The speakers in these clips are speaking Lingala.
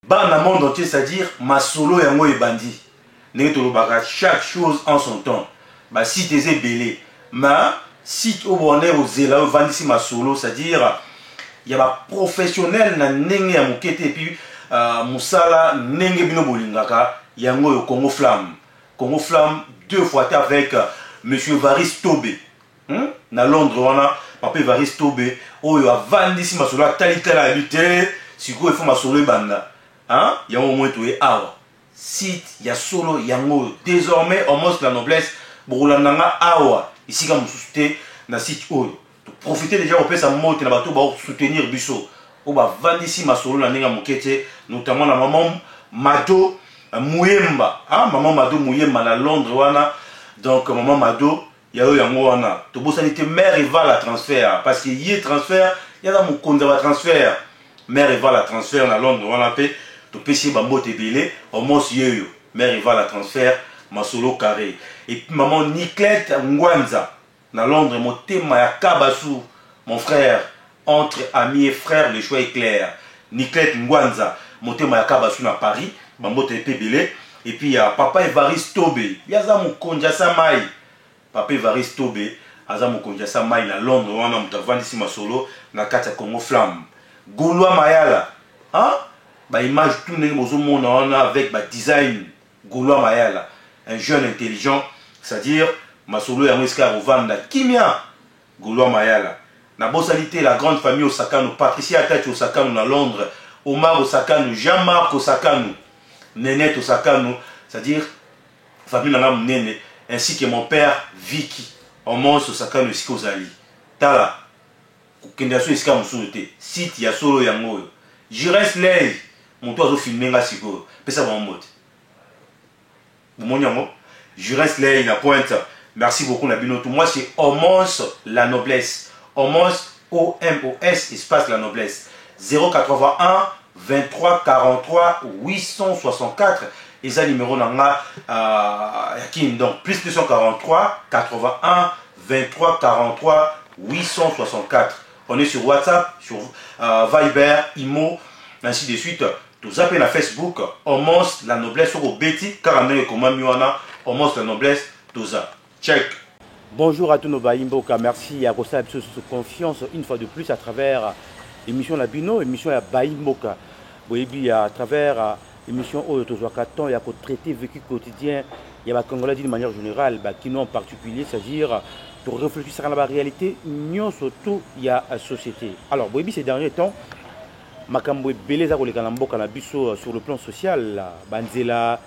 Dans le monde entier, c'est-à-dire ma solo yango et bandi. Chaque chose en son temps. Bah si t'es belé, mais si tu es au zéla au vandisi ma solo, c'est-à-dire il y a un professionnel na nenge ya mokete et puis musala nenge bino bolingaka yango yo Congo Flamme. Congo Flamme 2 fois avec monsieur Varis Tobé. Na Londres wana papa Varis Tobé oyo avandisi ma solo talité la lutte, siko il faut ma solo banda. Hein? Il y a un moment où il y a site, il y a solo, il y a désormais, on montre la noblesse. Bouroulananga awa, ici comme soutenir na site oyo. Profitez déjà au pays sa moto na bateau pour soutenir biso. On va vendre ici ma solo na ninga mokete, notamment la maman Mado Mouyemba, hein, maman Mado Mouyemba na Londres wana. Donc maman Mado, il y a eu un mot wana. To bosanité mère et va la transfert parce qu'il y a transfert, il y a mon compte va transfert. Mère et va la transfert na Londres wana pe. To pesi bambo te belé, au moins yo. Mère et va la transfert. Ma solo carré. Et puis maman Niclette Ngwanza, dans Londres, mon thème ya Kabasu, mon frère, entre amis et frères, le choix est clair. Niclette Ngwanza, mon thème ya Kabasu à Paris, Bambo Tepe Belé. Et puis il y a Papa Evaris Tobé, il y a mon Konjasa Mai. Papa Evaris Tobé, il y a mon Konjasa Mai dans Londres, on a mon ici ma solo, dans Katia Congo Flamme. Gouloua Mayala, hein? Bah image tout le monde on a avec bah design Gouloua Mayala. Un jeune intelligent, c'est-à-dire Masolo Yamoiska Rovanda, Kimia, Gouloua Mayala. Na bossalité, la grande famille Osakano, Patricia Tati Osakano dans Londres, Omar Osakano, Jean-Marc Osakano, Nénette Osakano, c'est-à-dire famille Nangam Nene, ainsi que mon père Vicky, Omar Osakano Iskiozali. Tala, Kendaso Iska Moussouté, site Yasolo Yango, Jires Ley, mon toit filmé là, Siko, Pessa mon mot. Je reste là, il a pointe. Merci beaucoup, Nabinoto. Moi, c'est Omos la noblesse. Omos, O-M-O-S, espace la noblesse. 081 23 43 864. Et ça, numéro nanga, donc plus 243 81 23 43 864. On est sur WhatsApp, sur Viber, Imo, ainsi de suite. Vous appelez la Facebook, Omos la noblesse, au Betty, car on est comme Omos la noblesse, tout ça. Check. Bonjour à tous nos Baïmboka, merci à Rosa sous confiance une fois de plus à travers l'émission Labino, l'émission Baïmboka. Oui, à travers l'émission Oyotozoakaton, il y a traiter vécu quotidien, il y a Congolais d'une manière générale, qui nous en particulier, c'est-à-dire pour réfléchir sur la réalité, nous surtout, il y a la société. Alors, oui, ces derniers temps, makambo beleza koleka na mboka na biso sur le plan social banzela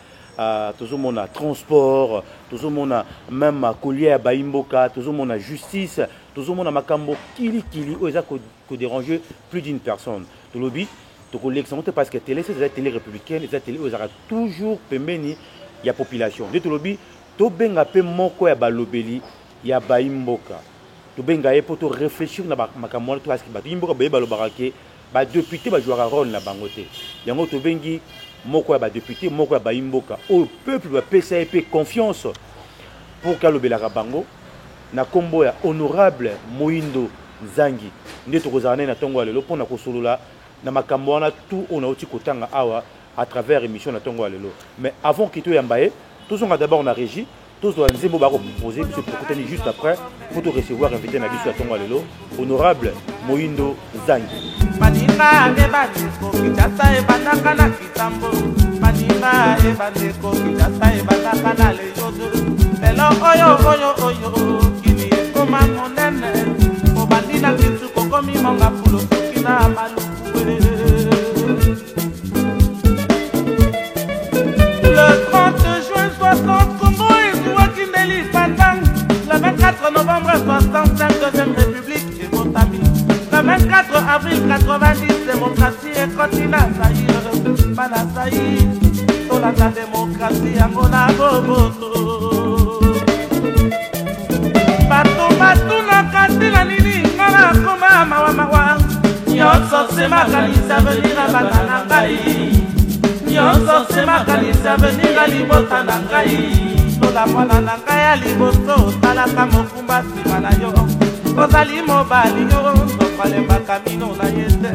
tozomona transport tozomona même collier baimboka tozomona justice tozomona makambo kili oza ko déranger plus d'une personne to lobby to ko l'exemple parce que télé c'est la télé républicaine les télé ozara toujours pembeni ya population de to lobby to benga pe moko ya balobeli ya baimboka to benga ye poto réfléchir na makambo to parce que baimboka ba balobaka ba député ba jouer un rôle na bangote yango to bengi moko ya ba député moko ya ba imboka au peuple ba PCP confiance pour kalobela bango na kombo ya honorable Moindo Zangi nde to kozana na tongo lelo pona ko solola na makambo wana tout on a oti kotanga awa à travers émission na tongo lelo mais avant kito ya mbaye tous on a d'abord na régie tous doit nzembo ba proposer ce peut juste après pour te recevoir invité na biso à tongo lelo honorable Moindo Zangi. Maninga ebandeko kitasa ebandaka na kitambo Maninga ebandeko kitasa ebandaka na leyodo Lelo oyo kini ekoma monene Obandi na kintu kokomi monga pulo soki na maluku Le 30 juin 60 Congo ezwaki ndeli patang Le 24 novembre 65 Deuxième République ebotami Le 24 avril 90, démocratie et continent Zaïre, pas la Zaïre, pour la démocratie, Angola, Boboto. Batou, na kasi la nini, ngana kuma mawa. Nyonso se makanisa venir à Batanangai. Nyonso se makanisa venir à Libota Nangai. Tola mwana Nangai à Liboto, talaka mokumba simana yo. Kozali mobali yo. Palemba camino na yete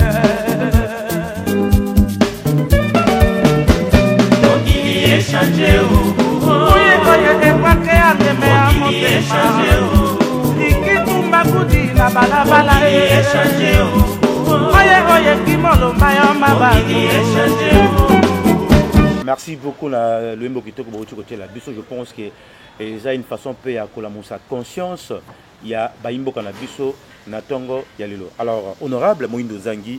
balabala oye oye kimolomba yo mabalu. Merci beaucoup le Mbokito côté la biso. Je pense que ça a une façon peu à sa conscience. Il y a Baimbo Kanabiso Natongo Yalilo. Alors honorable Moindo Zangi,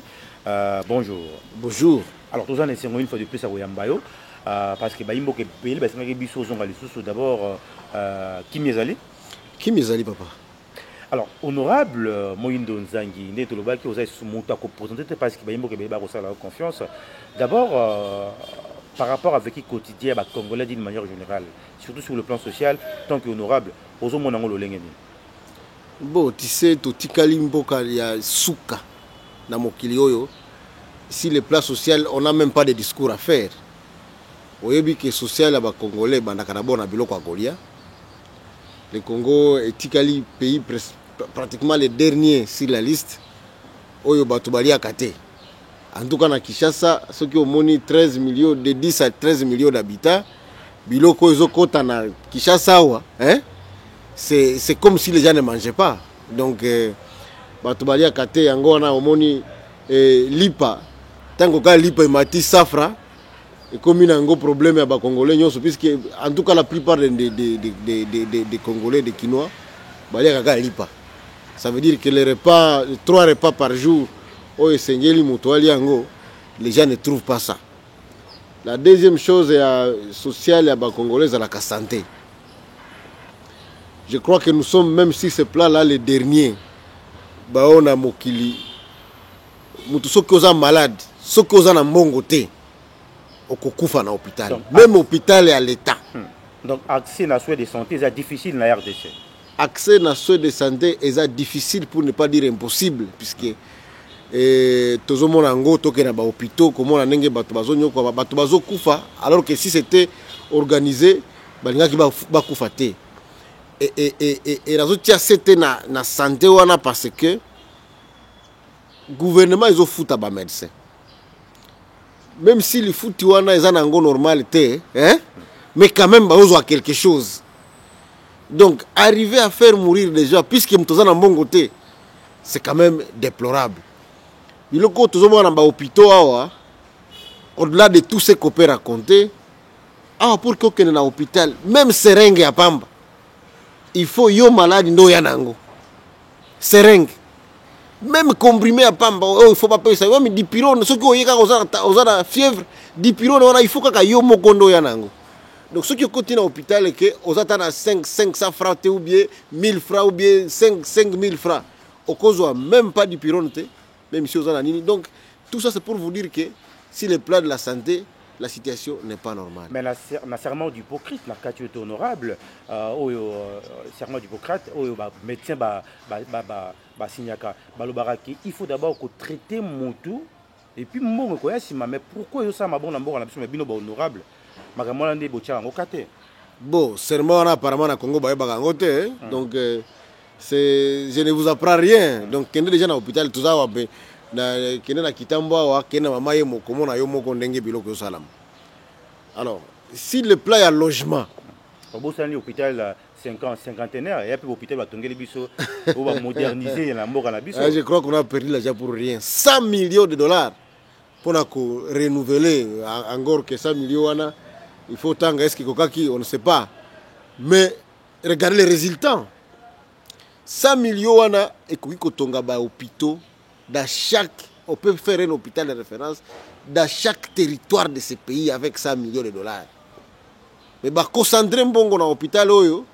bonjour. Bonjour. Alors tous en essayons une fois de plus à Woyambayo parce que Baimbo que Béli Bassanga Biso Zonga les d'abord qui m'ezali? Qui m'ezali papa? Alors honorable Moindo Zangi, né to lobaki osa sumuta ko présenter parce que Baimbo que Béba la confiance. D'abord par rapport avec le quotidien congolais d'une manière générale, surtout sur le plan social, tant qu'honorable, aux hommes on a bon, tu sais, tout tikali mboka ya souka na mokili oyo. Si le plan social, on n'a même pas de discours à faire. Oyebi que social ya congolais bandaka na bona biloko akolia. Le Congo est tikali pays pratiquement le dernier sur la liste. Oyo batubali akate. En tout cas, à Kinshasa, ceux qui ont moni 13 millions, de 10 à 13 millions d'habitants, biloko ezokota na Kinshasa, hein? C'est comme si les gens ne mangeaient pas. Donc, Batubalia Kate, Angona, Omoni, Lipa, tant que Lipa et Mati Safra, et comme il y a un gros problème avec les Congolais, puisque en tout cas la plupart des Congolais, des Quinois, Balia Kaka Lipa. Ça veut dire que les repas, 3 repas par jour, les gens ne trouvent pas ça. La deuxième chose sociale et congolaise, c'est la santé. Je crois que nous sommes, même si ce plat-là, les derniers, on a mokili. Ceux qui sont malades, ceux qui sont en bon côté, au hôpital. Même hôpital et à l'État. Donc, accès à soins de santé, c'est difficile dans la RDC. Accès à soins de santé est difficile, pour ne pas dire impossible, puisque tozomona ngo toke na ba hôpitaux comment na ndenge bato bazo kufa, alors que si c'était organisé balingaki ba kufa te et razo tia c'était na santé wana parce que gouvernement ils ont foutu ba médecin, même si les foutu wana ils en ngo normal te, hein, mais quand même ba ozo quelque chose. Donc arriver à faire mourir des gens puisque mtoza na bon côté, c'est quand même déplorable. Au-delà de tout ce qu'on peut raconter, pour qu'on ait un hôpital, même seringue à Pamba, il faut yo malade no yanango. Seringue. Même comprimé à Pamba, il faut pas payer ça. Même dipirone, ceux qui ont la fièvre, dipirone, il faut que yo mokondo yanango. Donc ceux qui continuent à l'hôpital, ils ont 500 francs ou bien 1000 francs ou bien 5000 francs. Au cas même pas dipirone. Même si on a nini. Donc, tout ça, c'est pour vous dire que si le plan de la santé, la situation n'est pas normale. Mais le serment d'Hippocrate, la tu es honorable, serment d'Hippocrate, médecin, il faut d'abord traiter mon tout, et puis, mais pourquoi ça m'a bon honorable? Bon, serment, apparemment, à Congo, donc, je ne vous apprends rien. Donc, quand les gens à l'hôpital, tout ça, alors, si le plat est à logement, l'hôpital 50-cinquantenaire, et puis l'hôpital va moderniser je crois qu'on a perdu l'argent pour rien. 100 millions de dollars pour renouveler encore que 100 millions, il faut tant est-ce qu'il on ne sait pas. Mais regardez les résultats. 100 millions et kotonga ba hôpitaux dans chaque, on peut faire un hôpital de référence dans chaque territoire de ce pays avec 100 millions de dollars. Mais bah concentrer un bon hôpital oyo,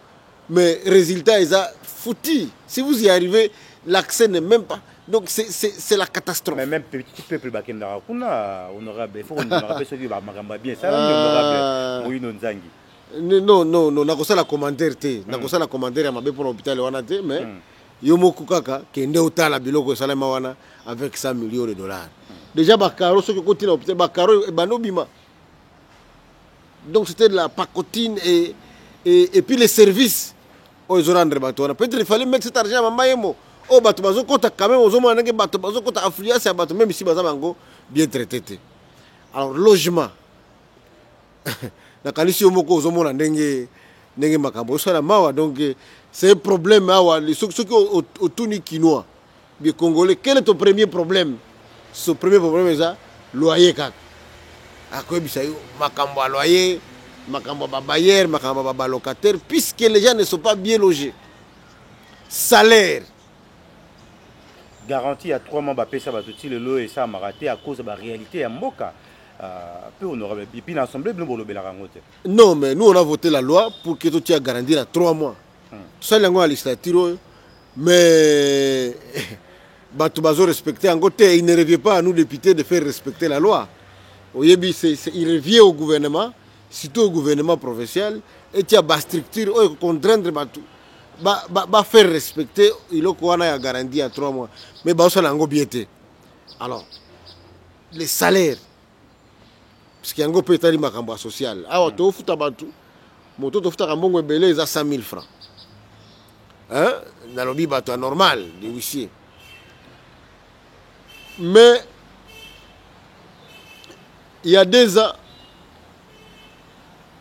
mais résultat ils a foutu. Si vous y arrivez, l'accès n'est même pas. Donc c'est la catastrophe. Mais même petit peuple bakenda kuna honorable, il faut qu'on rappelle ce qui va bien ça honorable Moïno Nzangi. Non, nakosa la commentaire te. Nakosa la commentaire à mabe pour l'hôpital wana te, mais yomoku kaka kende otala biloko salama wana avec 100 millions de dollars. Déjà bakaro ceux qui continuent à l'hôpital bakaro et banobima. Donc c'était de la pacotine et puis les services aux rendre bato wana. Peut-être il fallait mettre cet argent à mamayemo. Oh bato bazo kota quand même aux hommes nenge bato bazo kota affiliation à bato même si bazamango bien traité. Alors logement donc c'est un problème ceux qui au Tuni Kinois bien congolais, quel est ton premier problème? Ce premier problème est ça, loyer kaka. Akoyebisa yo makambo loyer, makambo bailleur, makambo locataire, puisque les gens ne sont pas bien logés. Salaire. Garantie à 3 mois, ça va tout le lot et ça m'a raté à cause de la réalité à Mboka. Peu honorable. Et puis l'Assemblée, nous avons la rangote. Non, mais nous on a voté la loi pour que tu aies garanti à 3 mois. Tout ça, il y a une législature, mais Batubazo respecté en côté, il ne revient pas à nous députés de faire respecter la loi. Il revient au gouvernement, surtout au gouvernement provincial, et tu as des structures contraindre à faire respecter, il a garanti à 3 mois. Mais ça n'a pas bien été. Alors, les salaires, parce qu'il y a un peu de social. Alors, tu as fait un 100 000 francs. Hein? Dans le bateau normal, des huissiers. Mais, il y a 2 ans,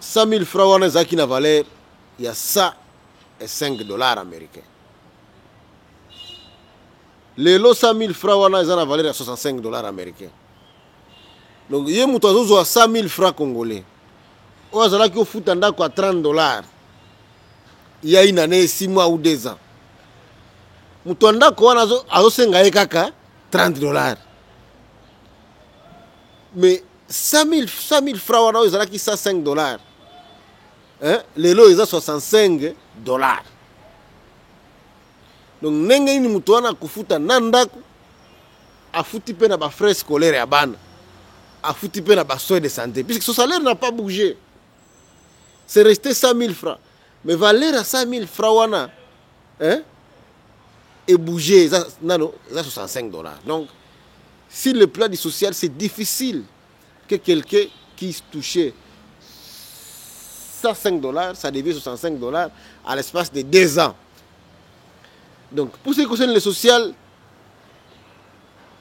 100 000 francs, on a qui n'a valeur, il y a ça et $5 américains. Les lots 100 000 francs, on a la valeur à $65 américains. Donc, il y a 100 000 francs congolais. On a qui fout à $30. Il y a une année, 6 mois ou 2 ans. Mutanda ko wana azosenga kaka $30. Mais 100 000 francs wana ezala ki $5. Hein? Les lots ils ont $65. Donc ndenge ni mutu wana kufuta nandako afuti pe na ba frais scolaires ya bana. Afuti pe na ba soins de santé puisque son salaire n'a pas bougé. C'est resté 100 000 francs. Mais valeur à 100 000 francs wana hein? Et bouger, ça $65. Donc, sur le plan du social, c'est difficile que quelqu'un qui touchait $105, ça devient $65 à l'espace de 2 ans. Donc, pour ce qui concerne le social,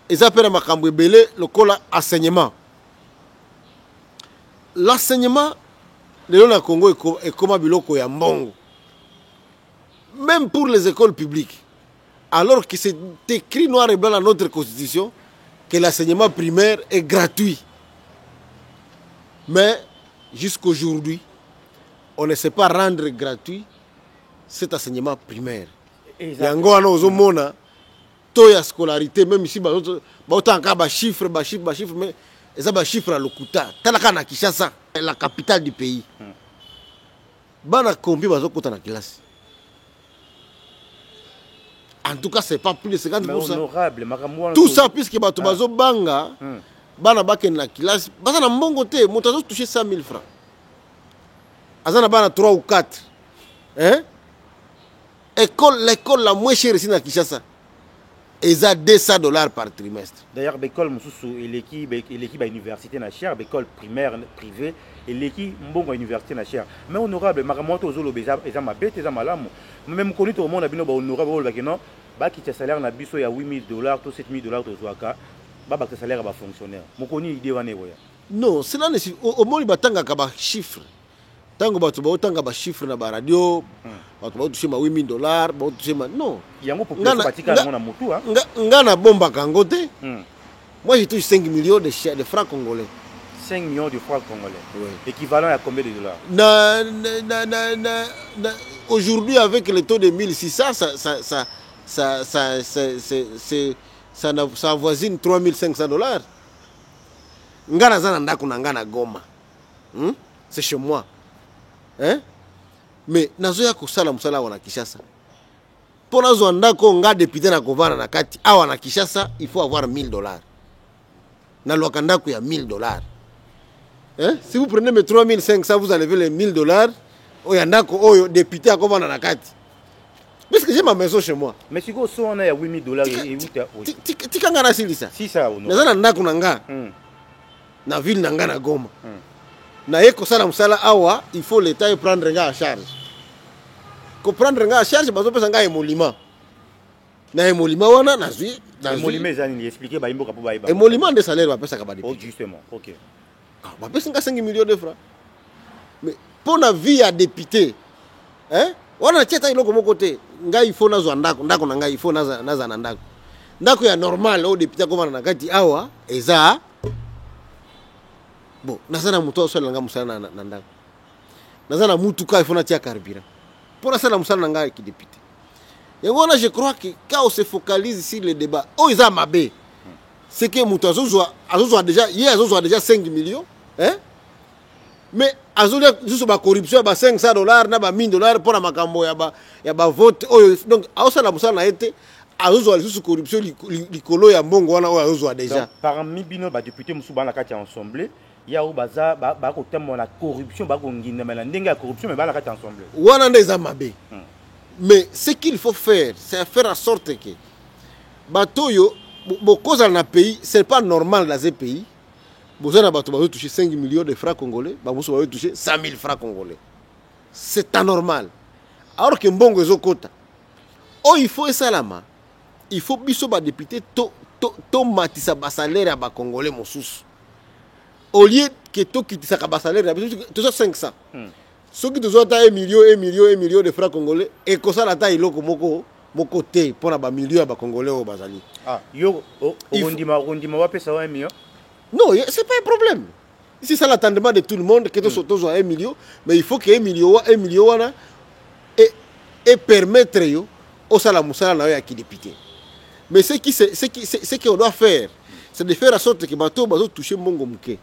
ils appellent Makambo Belé le cola enseignement. L'enseignement, le Congo est comme Biloko Yambongo. Même pour les écoles publiques. Alors que c'est écrit noir et blanc dans notre constitution que l'enseignement primaire est gratuit. Mais jusqu'aujourd'hui, on ne sait pas rendre gratuit cet enseignement primaire. Il y a un taux de scolarité, même ici, il y a des chiffres, mais il y a des chiffres à l'Okuta. Talakana Kinshasa, la capitale du pays. Il y a combien de classe. En tout cas, ce n'est pas plus de 50%. Honorable, tout ça, puisque Batubazo Banga, Bana Baken la classe, Bazana Mbongo te, Moutazo touché 100 000 francs. Azana Bana 3 ou 4. Hein? L'école la moins chère ici dans Kinshasa. Ils ont $200 par trimestre. D'ailleurs, l'école l'équipe à l'université nationale, l'école primaire privée, et l'équipe Mbongo à l'université nationale. Mais honorable, Maramoto Zolo Beza, ils ont ma bête, ils ont ma lame. Même connu tout le monde a bien honorable, qui a salaire na biso ya $8 000 to $7 000 to zoaka, que salaire va fonctionnaire. Mon connu idée va névoya. Non, cela ne au moins il batanga ka chiffre. Tango batu ba otanga ba chiffre na ba radio, batu ba toucher ma $8 000, ba toucher ma non. Yango population patika na mutu hein. Ngana bomba kangote. Moi j'ai touché 5 millions de francs congolais. 5 millions de francs congolais. Oui. Équivalent à combien de dollars? Aujourd'hui avec le taux de 1600 ça avoisine $3 Ngana zana ndako na ngana Goma. C'est chez moi. Hein? Mais nazoya kusala musala wana Kinshasa. Pour nazo ndako nga député na kovana na kati awa na Kinshasa, il faut avoir $1000. Na lwaka ndako ya $1000. Hein? Si vous prenez mes 3500, vous enlevez les $1000. Oya ndako oyo député akovana na kati. Parce que j'ai ma maison chez moi. Mais si vous on a $8 000 et où tika ngana silisa. Si ça on. Nazana ndako na nga. Na ville na nga na Goma. Na yeko sala musala awa, il faut l'État prendre nga en charge. Ko prendre nga en charge bazo pesa nga emolima. Na emolima wana nazwi, emolima ezani expliquer ba imboka po ba iba. Emolima de salaire ba pesa ka ba député. Oh justement. OK. Ba pesa nga 5 millions de francs. Mais pour la vie à député, hein? Wana tieta iloko moko te. Nga il faut nazo ndako, ndako na nga il faut naza ndako. ndako ya normal au député comme na kati awa eza bon nazana muto so langa musala na ndako nazana mutuka ifona tia carburant pour ça la musala nanga ki député yango na je crois que quand on se focalise sur le débat oh eza mabe c'est que muto azozo déjà hier azozo déjà 5 millions hein mais azozo juste ba corruption ba $500 na ba $1000 pour na makambo ya ba vote oh donc aosa la musala na été azozo sous corruption likolo ya mbongo wana o azozo déjà parmi bino ba député musuba na kati ensemble il y a baza ba ko temo na corruption ba ko ngina mala ndenge ya corruption mais ba na kati ensemble wana ndeza mabe mais ce qu'il faut faire c'est faire en sorte que batoyo bokoza na pays c'est pas normal dans ce pays bozana bato ba toucher 5 millions de francs congolais ba muso ba toucher 100 000 francs congolais c'est anormal alors que mbongo ezokota oh il faut esalama il faut biso ba député to matisa ba salaire ba congolais mosusu au lieu que to kitisa ba salaire to 500 ceux qui ont 1 million de francs congolais et que ça la taille loko moko te pour na ba million ba congolais au bazali yo rondima wa pesa 1 million non c'est pas un problème ici ça l'attendement de tout le monde que to 1 million mais il faut que 1 million wana et permettre yo au sala musala na ya ki député mais ce qu'on doit faire c'est de faire en sorte que bato toucher mbongo muke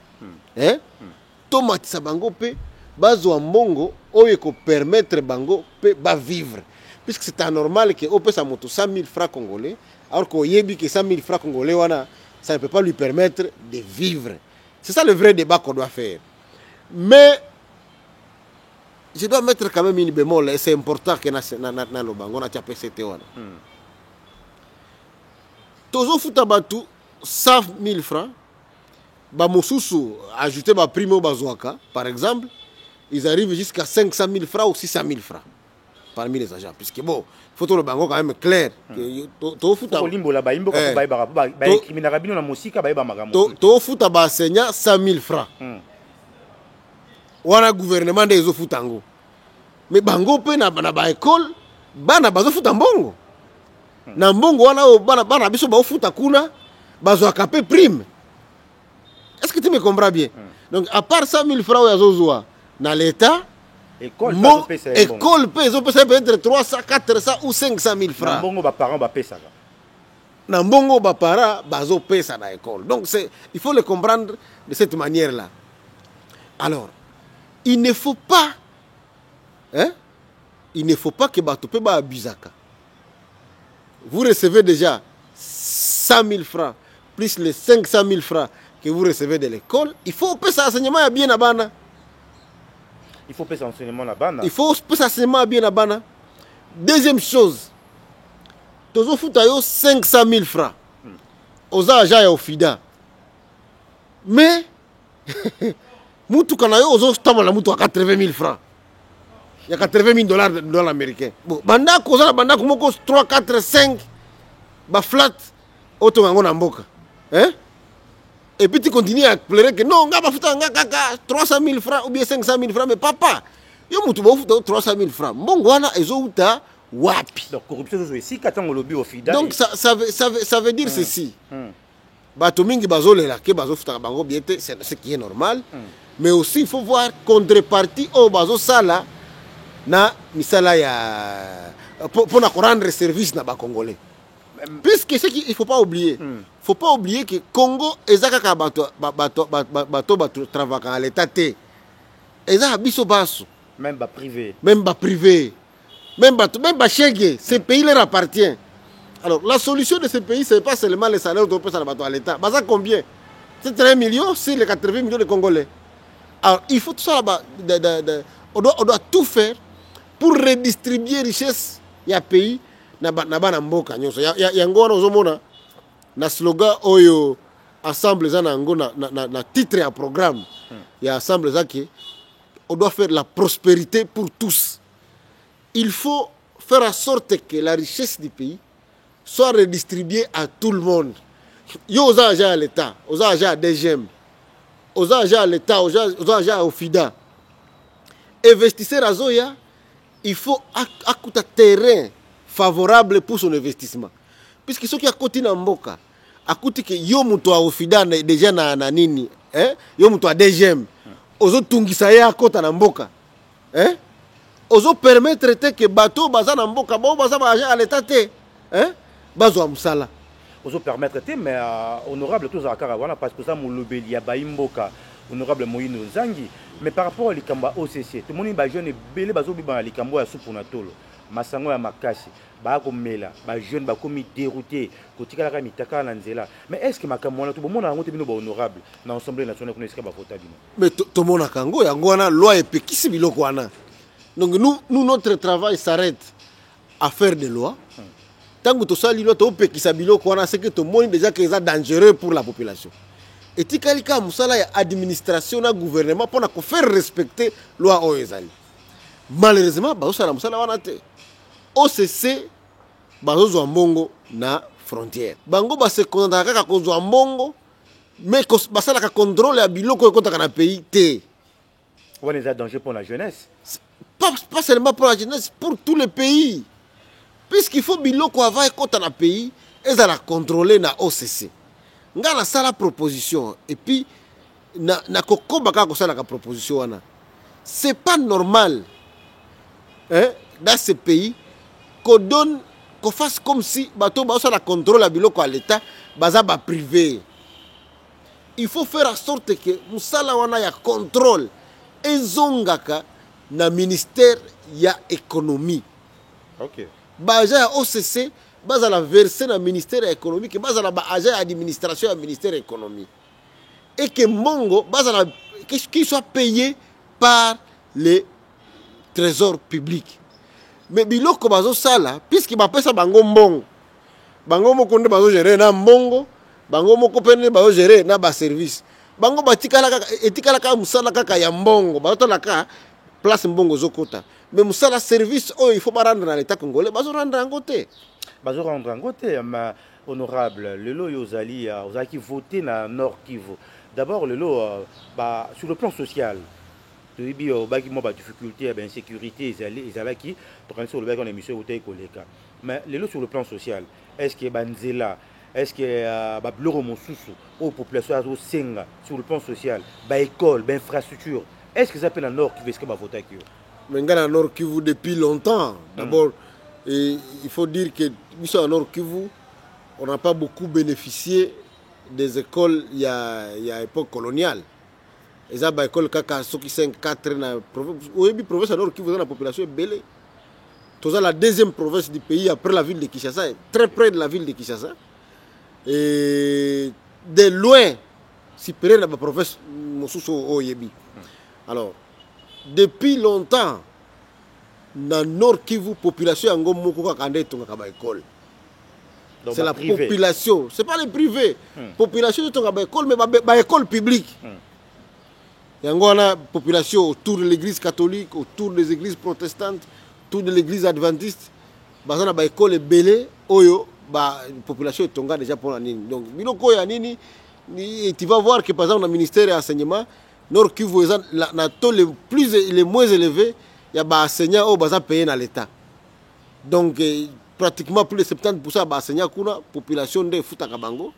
hein tomatisa bango pe bazo mbongo oyo ko permettre bango pe ba vivre puisque c'est anormal que au pesa moto 100 000 francs congolais alors que yebi que 100 000 francs congolais wana ça ne peut pas lui permettre de vivre. C'est ça le vrai débat qu'on doit faire. Mais je dois mettre quand même une bémol et c'est important que na lo bango na tia PCT wana tozo futa batu 100 000 francs ba mosusu ajouter ba primo bazwaka par exemple ils arrivent jusqu'à 500 000 francs ou 600 000 francs parmi les agents puisque bon faut le bango quand même clair to futa limbola ba imbo ko ba criminal bino na musika ba magambo to futa ba enseignant 100 000 francs wana gouvernement des futango mais bango pe na ba école bana bazo futa mbongo na mbongo wana bana biso ba futa kuna bazo akape prime. Est-ce que tu me comprends bien? Donc à part 100 000 francs ya zozoa na l'état école paye peut-être 300 400 ou 500 000 francs na mbongo ba parents ba pesa na mbongo ba parents bazo pesa na école. Donc c'est il faut le comprendre de cette manière là. Alors il ne faut pas que Batope ba abusaka. Vous recevez déjà 100 000 francs plus les 500 000 francs que vous recevez de l'école. Il faut payer ça enseignement à bien à bana. Il faut payer ça enseignement à bana. Il faut payer ça enseignement à bien à bana. Deuxième chose, tozo futayo 500 000 francs. Aux agents au FIDA. Mais mutu kanayo ozo stamala mutu à 80 000 francs. Il y a 80 000 dollars américains. Bon, banda koza banda komoko 3 4 5 ba flat auto ngango na mboka. Hein? Et puis tu continues à pleurer que non, nga ba futa nga kaka 300 000 francs ou bien 500 000 francs mais papa, yo mutu ba futa 300 000 francs. Mbongo wana ezo uta wapi. Donc corruption zo ici katango lobby au FIDA. Donc ça veut dire ceci. Bato mingi bazolela ke bazo futa bango bien c'est ce qui est normal. Mais aussi il faut voir contrepartie au bazo sala na misala ya pour na rendre service na ba congolais. Puisque ce qu'il faut pas oublier, faut pas oublier que Congo ezaka ka bato travaillent à l'état té. Ezaka biso baso, même ba privé. Même ba chèque, ce pays leur appartient. Alors la solution de ce pays c'est pas seulement les salaires de personnes à l'état. Basa combien? C'est 1 million sur les 80 millions de Congolais. Alors il faut tout ça là-bas on doit tout faire pour redistribuer richesse ya pays na bana mboka nyonso ya ngona ozomona na slogan oyo ensemble za na ngona na titre ya programme ya ensemble za ke on doit faire la prospérité pour tous. Il faut faire en sorte que la richesse du pays soit redistribuée à tout le monde. Yo aux agents à l'état, aux agents à DGM, aux agents à l'état, aux agents au FIDA. Investisseur à Zoya, il faut un terrain favorable pour son investissement. puisque soki akoti na mboka akuti ke yo muto a ofida déjà na nini yo muto a DGM ozotungisa ye akota na mboka ozopermettre te ke bato baza na mboka bao baza baagent à l'état te bazwa mosala ozopermettre te mais honorable tozalaka kaka wana parce que oza molobeli ya baimboka honorable Moïno Nzangi mais par rapport à likambo ya OCC tomoni bajeune ebele bazobiba na likambo ya supu na tolo masango ya makasi bakomela bajeune bakomi dérouté kotikalaka mitaka na nzela mais est ce que makambo wana tobomona yango te bino bahonorable na assemblée nationale kuna esika bavota bino mais tomonaka yango yango wana loi epekisi biloko wana donc nous notre travail s'arrête à faire des lois tant que tosali loi topekisa biloko wana c'est que tomoni déjà que c'est dangereux pour la population et tikalika musala ya administration na gouvernement pour ko faire respecter loi oyo ezali malheureusement bazosala musala wana te OCC bazozwa mbongo na frontière bango base konta kaka kozwa mbongo mais basalaka contrôle ya biloko ekotaka na pays te wana eza danger pour la jeunesse pas seulement pour la jeunesse pour tous les pays puisqu'il faut biloko avant ekota na pays ezala contrôler na OCC nga na sala proposition et puis na kokoba kaka kosala ka proposition wana c'est pas normal dans ce pays qu'on donne qu'on fasse comme si bato baso la contrôle à biloko à l'état baza ba privé il faut faire en sorte que musala wana ya contrôle ezongaka na ministère ya économie OK baja ya OCC baza la verser na ministère économique baza la agent administration ya ministère économie et que mbongo baza la qu'il soit payé par les trésors publics mais biloko bazo sala puisque bapesa bango mbongo bango moko nde bazo gérer na mbongo bango moko pene bazo gérer na ba service bango batikala kaka etikala kaka musala kaka ya mbongo bazo laka place mbongo zokota mais musala service oh il faut pas rendre dans l'état congolais bazo rendre en côté bazo rendre en côté ma honorable lelo yozali ozaki voter na Nord Kivu d'abord lelo sur le plan social toyebi baki mo ba difficulté ba insécurité ezalaki tokanisi sur le baki on émission otay koleka mais lelo sur le plan social est-ce que banzela est-ce que ba biloko mosusu aux population azo senga sur le plan social ba école ba infrastructure est-ce que ça peut na Nord Kivu est-ce que ba voter que mais ngana Nord Kivu depuis longtemps d'abord et il faut dire que nous à Nord Kivu on n'a pas beaucoup bénéficié des écoles il y a époque coloniale. Et ça, l'école kaka soki 5-4 na province. Au début, province à Nord Kivu, la population est belle. C'est la deuxième province du pays après la ville de Kinshasa, très près de la ville de Kinshasa. Et de loin, supérieur à la province Mosusu Oyebi. Alors, depuis longtemps, dans Nord Kivu, la population a une école. C'est la population, ce n'est pas les privés. La population est une école, mais une école publique. Il y a une population autour de l'église catholique, autour des églises protestantes, autour de l'église adventiste. Il y a une école belle, la population est déjà pour la nini. Donc, tu vas voir que par exemple, dans le ministère de l'enseignement, Nord Kivu est le taux les moins élevé, il y a des enseignants qui sont payés dans l'État. Donc, pratiquement plus de 70% des enseignants de la population de Futaka Bango.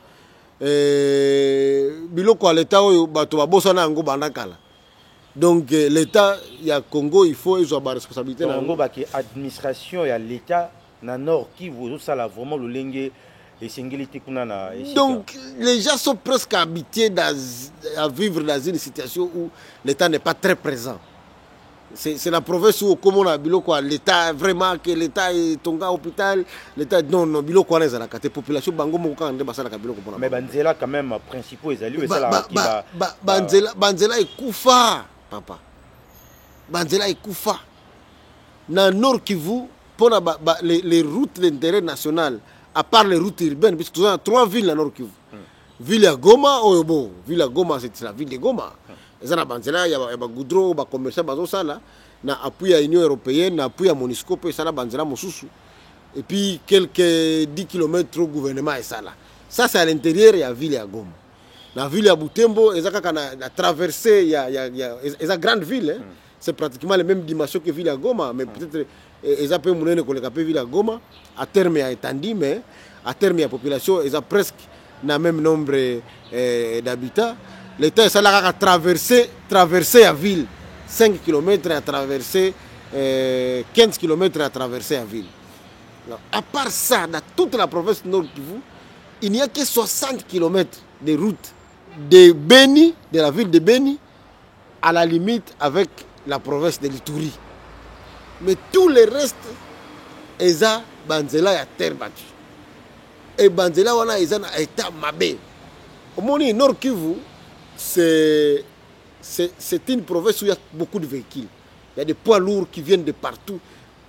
Biloko à l'État, donc l'État, il y a Congo, il faut avoir la responsabilité. L'administration et l'État, dans le Nord Kivu, ça a vraiment le lingue. Donc les gens sont presque habitués à vivre dans une situation où l'État n'est pas très présent. C'est la province où comme on a biloko l'État vraiment que l'État est tonga hôpital l'État non biloko on est à la carte population bango moko ande basala ka biloko pona mais banzela quand même principaux ezali banzela ekufa papa banzela ekufa na Nord Kivu pona les routes d'intérêt national à part les routes urbaines puisque nous avons 3 villes à Nord Kivu ville à Goma ville à Goma c'est la ville de Goma. Il y a des goudrons, des commerçants, des appui à l'Union européenne, des appui à Monisco, et puis quelques 10 km au gouvernement. Ça, c'est à l'intérieur de la ville de Goma. Dans la ville de Butembo, il y a traversé, il y a une grande ville. C'est pratiquement la même dimension que la ville de Goma, mais peut-être il y a un peu de ville de Goma, à terme, il y a étendu, mais à terme la population ils ont presque le même nombre d'habitants. L'État est à traverser la ville 5 km à traverser 15 km à traverser la ville. Alors, à part ça, dans toute la province Nord Kivu, il n'y a que 60 km de route de Beni, de la ville de Beni, à la limite avec la province de l'Ituri. Mais tout le reste, ils ont Banzela et terre battue. Et Banzela, ils ont état mabé. Au moins, Nord Kivu, c'est une province où il y a beaucoup de véhicules. Il y a des poids lourds qui viennent de partout.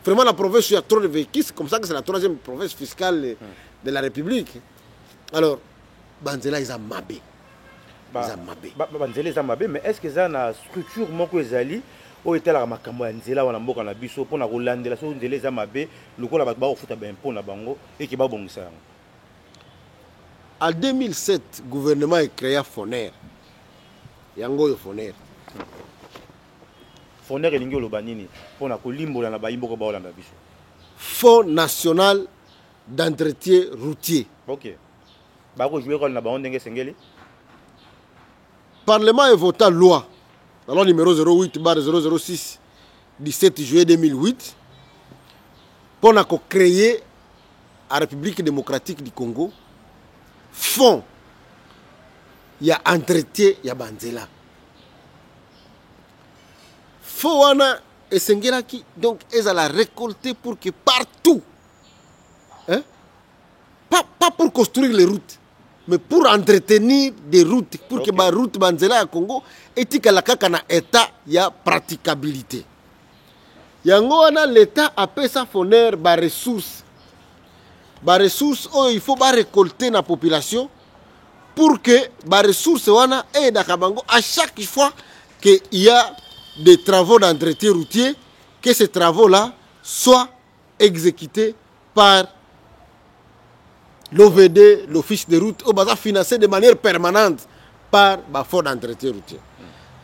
Vraiment, la province où il y a trop de véhicules, c'est comme ça que c'est la troisième province fiscale de la République. Alors, Banzela, ils ont mabé. Banzela, ils ont mabé, mais est-ce qu'ils ont une structure moko ezali o etala makambo ya nzela wana mboka na biso pona kolandela so nzela eza mabe lokola bato ba ofuta ba impôt na bango et ki ba bongisa yango? En 2007, le gouvernement a créé FONER. Yango FONER. FONER elingi oloba nini pona kolimbola na bayimbo ko baolanda biso? Fonds national d'entretien routier. OK. Ba ko jouer rôle na ba ndenge sengeli. Parlement a voté la loi, la loi numéro 08/006 17 juillet 2008 pour créer la République démocratique du Congo fonds il y a entretien il y a Banzela fonds wana esengelaki donc ils allaient récolter pour que partout hein? pas pour construire les routes mais pour entretenir des routes, pour que la route Banzela à Congo ait un état de praticabilité. Yango wana l'État appelle ça FONER ba ressources. Ba ressources il faut ba récolter la population pour que ba ressources wana aide à Kabango à chaque fois qu'il y a des travaux d'entretien routier, que ces travaux-là soient exécutés par l'OVD, l'Office de route, au bazar financé de manière permanente par le fonds d'entretien routier.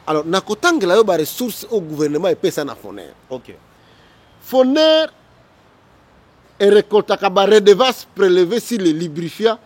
Alors, na kotanga la ba ressources au gouvernement et pesa na FONER. OK. FONER est récolté à ba redevance prélevée sur les lubrifiants